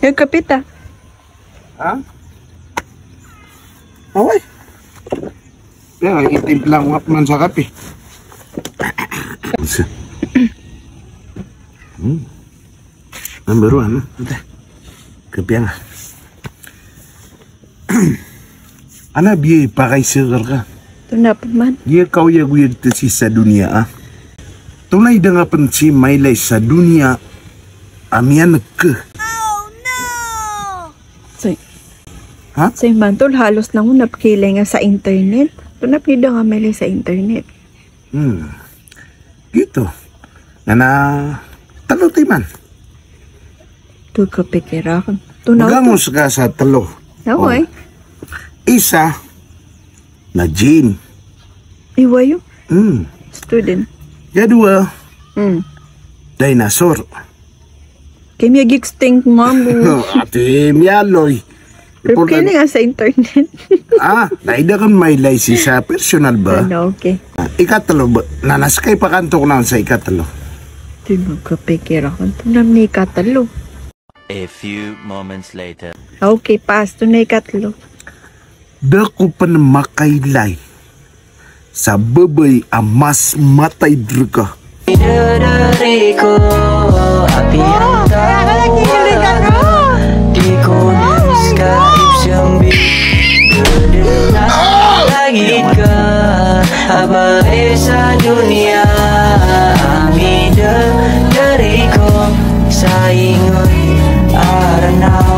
Yung kapit ah. Ha? Away. Ya, itimplang man sa kape. Number 1, udah. Kape nga. Ana biye pakai segar ka. Tunap man. Dia kau ya gue tersisa dunia ah. Tunai dengan pensi mailai sa dunia amian ke. Say. Ha? Say mantol halos nang napkilay nga sa internet. Tunap nida nga may sa internet. Gitu. Ngana taluti man. Tu kapikira kan. Tunaw Magamos ka sa talo. Naway. Isa na gym. Iwayo. Student. Kedua, Hmm. dinosaur. Kaya may extinct mom. Ate miyaloy. Pero kaya nga sa internet. Naida kan may laisi sa personal ba? Ano, okay. Ikatalo ba? Nanaskay pa kanto ko na sa ikatalo. Di magkapikira kan. Tunam ni katalo. A few moments later. Okay, pass. Tunay katalo. Dako pa na makailay sa babay ang mas matay druga. Dari ko api ang tawa. Di ko niskaip siyang langit ka abay sa dunia. Ami dari ko sa ingon aranaw.